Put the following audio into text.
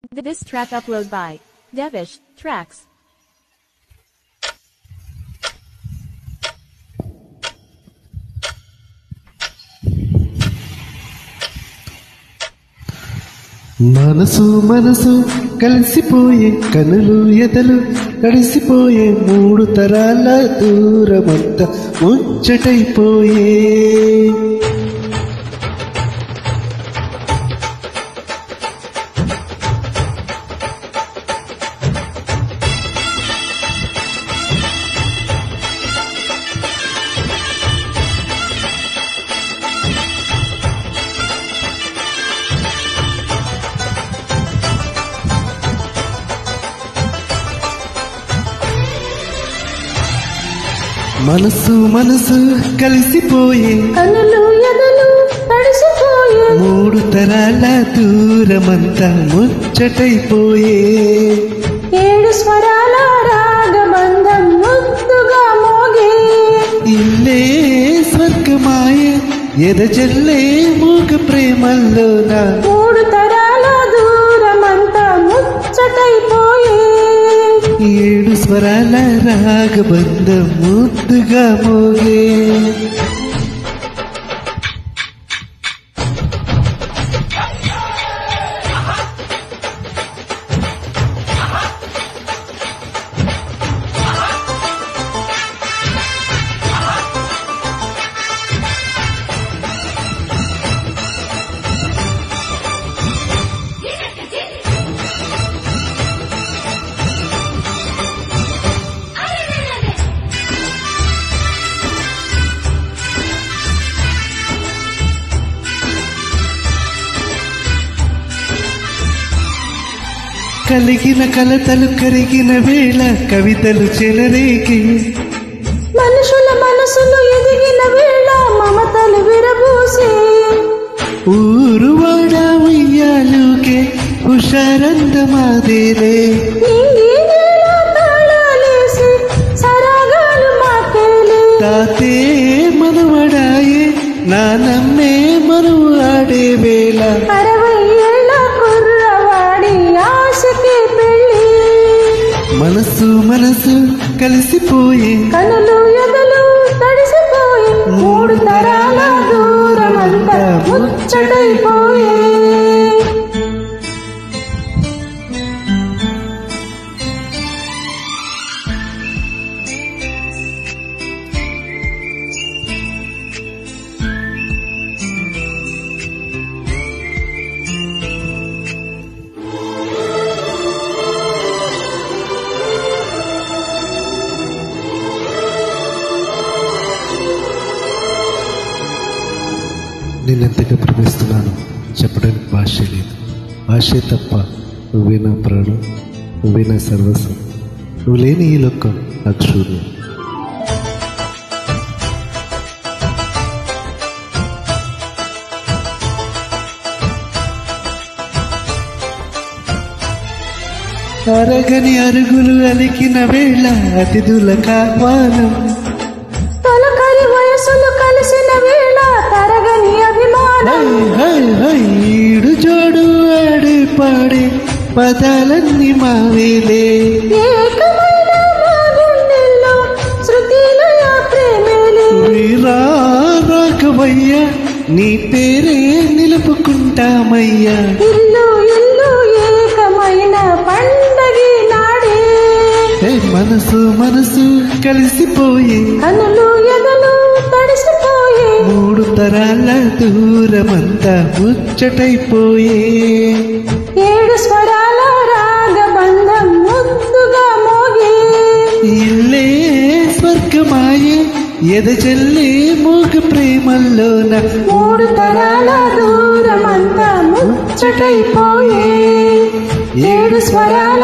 This track upload by Devish Tracks. మనసు మనసు కలిసిపోయే కనులు ఎదలు కలిసిపోయే మూడు తరాల దూరమంతా ముచ్చటైపోయే మనసు మనసు కలిసిపోయే కనులు ఎదలు తడిసిపోయే మూడు తరాల దూరమంతా ముచ్చటైపోయే ఏడు స్వరాల రాగబంధం ముద్దుగా మోగే ఇల్లే స్వర్గమాయే ఎదజల్లే మూగ ప్రేమల్లోన మూడు తరాల దూరమంతా ముచ్చటైపోయే ఏడు స్వరాల రాగబంధం ముద్దుగా మోగే కలిగిన కలతలు కరిగిన వేళ కవితలు చెలరేగి మనుషుల మనసులు ఎదిగిన వేళ మమతలు విరబూసే ఊరువాడ ఉయ్యాలుకే హుషారందమాదేలే నింగి నేల తాళాలేసి సరాగాలు మాటేలే తాతే మనవడాయే నానమ్మే మనువు ఆడే వేళ 60 ఏళ్ల కుర్రవాడి ఆశకి పెళ్ళి మనసు మనసు కలిసిపోయే కనులు ఎదలు తడిసిపోయే మూడు తరాల దూరమంతా ముచ్చటైపోయే నేనెంతగా ప్రేమిస్తున్నాను చెప్పడానికి భాష లేదు. భాషే తప్ప నువ్వే నా ప్రాణం, నువ్వే నా సర్వస్వం, నువ్వు లేని ఈ లోకం నాకు శూన్యం. అరగని అరుగులు అలికిన వేళ అతిథుల కావాలం తొలకరి వయసులు కలిసిన వేళ తరగని అభిమానం ఈడు జోడు ఆడే పాడే పదాలన్నీ మావేలే ఏకమైన మా గుండెల్లో శృతిలయ ప్రేమేలే వీరా రాఘవయ్య నీ పేరే నిలుపుకుంటామయ్యా ఇల్లు ఇల్లు ఏకమైన పండగి నాడే మనసు మనసు కలిసిపోయే కనులు ఎదలు తడిసిపోయే మూడు తరాల దూరమంతా ముచ్చటైపోయే ఏడు స్వరాల రాగబంధం ముద్దుగా మోగే ఇల్లే స్వర్గమాయే ఎదజల్లే మూగ ప్రేమల్లోన మూడు తరాల దూరమంతా ముచ్చటైపోయే ఏడు స్వరాల